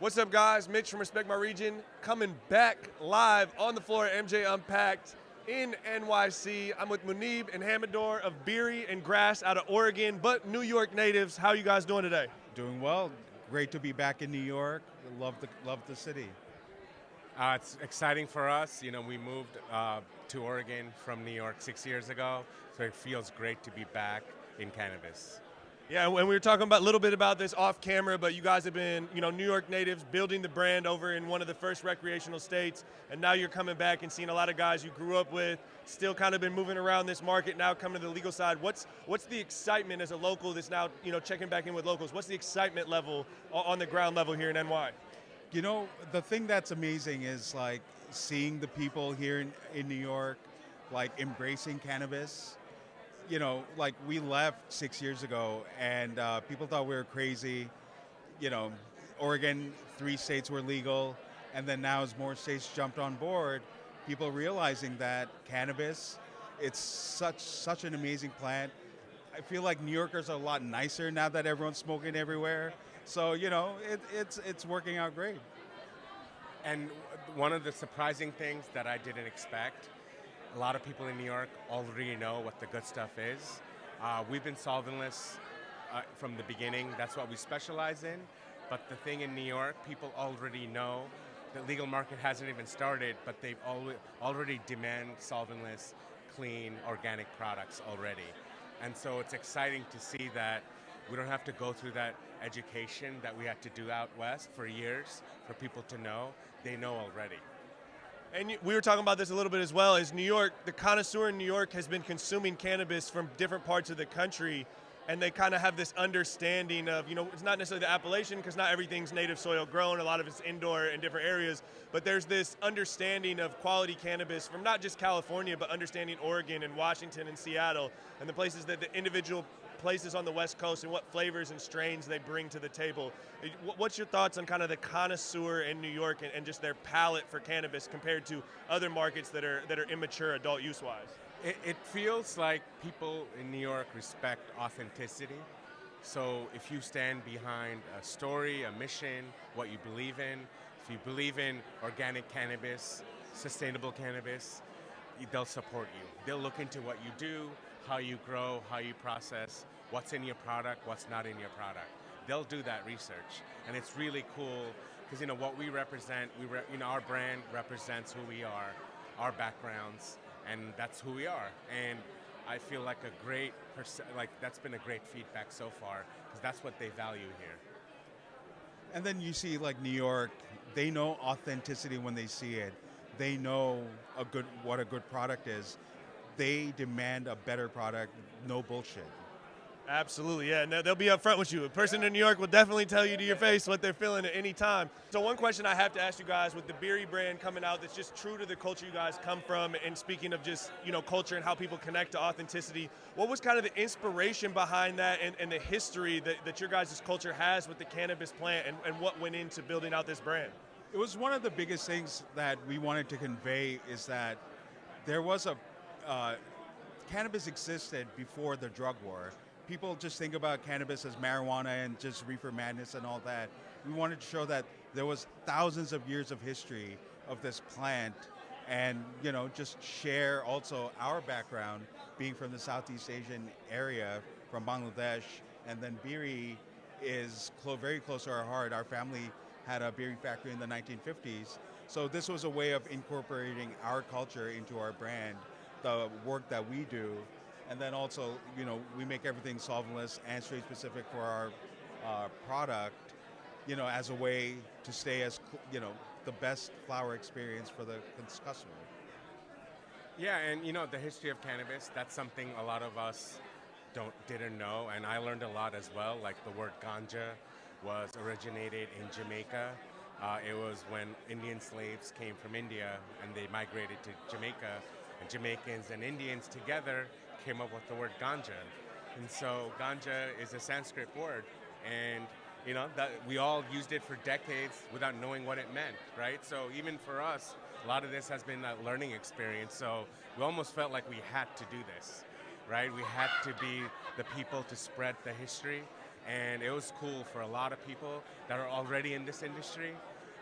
What's up, guys? Mitch from Respect My Region coming back live on the floor at MJ Unpacked in NYC. I'm with Munib and Hammadur of Biri and Grasse out of Oregon, but New York natives. How are you guys doing today? Doing well. Great to be back in New York. Love the city. It's exciting for us. You know, we moved to Oregon from New York 6 years ago, so it feels great to be back in cannabis. Yeah, and we were talking about a little bit about this off camera, but you guys have been, New York natives building the brand over in one of the first recreational states, and now you're coming back and seeing a lot of guys you grew up with, still kind of been moving around this market, now coming to the legal side. What's the excitement as a local that's now, checking back in with locals? What's the excitement level on the ground level here in NY? You know, the thing that's amazing is like seeing the people here in New York, like embracing cannabis. You know, like we left 6 years ago and people thought we were crazy. You know, Oregon, 3 states were legal, and then now as more states jumped on board, people realizing that cannabis, it's such an amazing plant. I feel like New Yorkers are a lot nicer now that everyone's smoking everywhere. So, it's working out great. And one of the surprising things that I didn't expect, a lot of people in New York already know what the good stuff is. We've been solventless from the beginning. That's what we specialize in. But the thing in New York, people already know the legal market hasn't even started, but they've already demand solventless, clean, organic products already. And so it's exciting to see that we don't have to go through that education that we had to do out west for years for people to know. They know already. And we were talking about this a little bit as well, is New York, the connoisseur in New York has been consuming cannabis from different parts of the country, and they kind of have this understanding of, it's not necessarily the appellation because not everything's native soil grown, a lot of it's indoor in different areas, but there's this understanding of quality cannabis from not just California, but understanding Oregon and Washington and Seattle and the places that the individual places on the West Coast and what flavors and strains they bring to the table. What's your thoughts on kind of the connoisseur in New York and just their palate for cannabis compared to other markets that are immature adult use-wise? It feels like people in New York respect authenticity. So if you stand behind a story, a mission, what you believe in, if you believe in organic cannabis, sustainable cannabis, they'll support you. They'll look into what you do, how you grow, how you process, what's in your product, what's not in your product. They'll do that research, and it's really cool because what we represent, our brand represents who we are, our backgrounds, and that's who we are. And I feel like that's been a great feedback so far because that's what they value here. And then you see like New York, they know authenticity when they see it. They know what a good product is. They demand a better product, no bullshit. Absolutely, yeah. No, they'll be upfront with you. A person in New York will definitely tell you to your face what they're feeling at any time. So one question I have to ask you guys, with the Biri brand coming out that's just true to the culture you guys come from, and speaking of just, culture and how people connect to authenticity, what was kind of the inspiration behind that and the history that your guys' culture has with the cannabis plant and what went into building out this brand? It was one of the biggest things that we wanted to convey is that there was cannabis existed before the drug war. People just think about cannabis as marijuana and just reefer madness and all that. We wanted to show that there was thousands of years of history of this plant and, just share also our background being from the Southeast Asian area, from Bangladesh, and then Biri is very close to our heart. Our family had a Biri factory in the 1950s. So this was a way of incorporating our culture into our brand, the work that we do. And then also, we make everything solventless and straight specific for our product, as a way to stay as, the best flower experience for the customer. Yeah, and the history of cannabis, that's something a lot of us didn't know, and I learned a lot as well. Like the word ganja was originated in Jamaica. It was when Indian slaves came from India and they migrated to Jamaica, and Jamaicans and Indians together came up with the word ganja. And so ganja is a Sanskrit word, and that we all used it for decades without knowing what it meant, right? So even for us, a lot of this has been a learning experience. So we almost felt like we had to do this, right? We had to be the people to spread the history And it was cool for a lot of people that are already in this industry,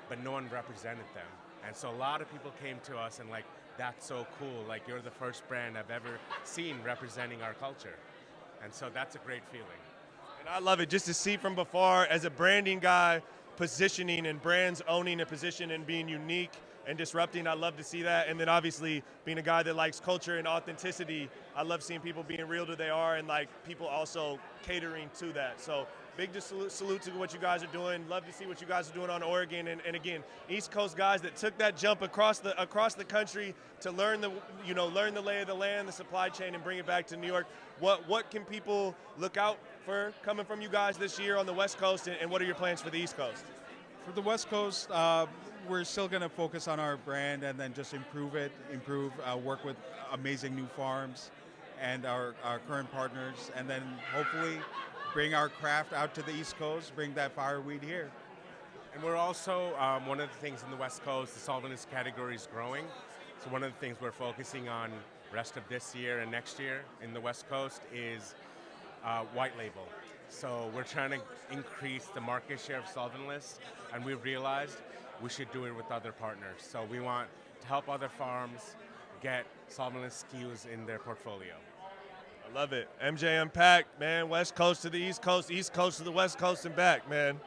but no one represented them. And so a lot of people came to us and like, that's so cool. Like, you're the first brand I've ever seen representing our culture. And so that's a great feeling. And I love it just to see from afar as a branding guy, positioning and brands owning a position and being unique and disrupting. I love to see that. And then obviously being a guy that likes culture and authenticity, I love seeing people being real to they are and like people also catering to that. So big salute to what you guys are doing. Love to see what you guys are doing on Oregon. And again, East Coast guys that took that jump across the country to learn the lay of the land, the supply chain, and bring it back to New York. What can people look out for coming from you guys this year on the West Coast, and what are your plans for the East Coast? For the West Coast, we're still going to focus on our brand and then just improve, work with amazing new farms and our current partners, and then hopefully bring our craft out to the East Coast, bring that fireweed here. And we're also, one of the things in the West Coast, the solventless category is growing. So one of the things we're focusing on rest of this year and next year in the West Coast is white label. So we're trying to increase the market share of solventless, and we've realized we should do it with other partners. So we want to help other farms get solventless SKUs in their portfolio. I love it. MJ Unpacked, man. West Coast to the East Coast to the West Coast and back, man.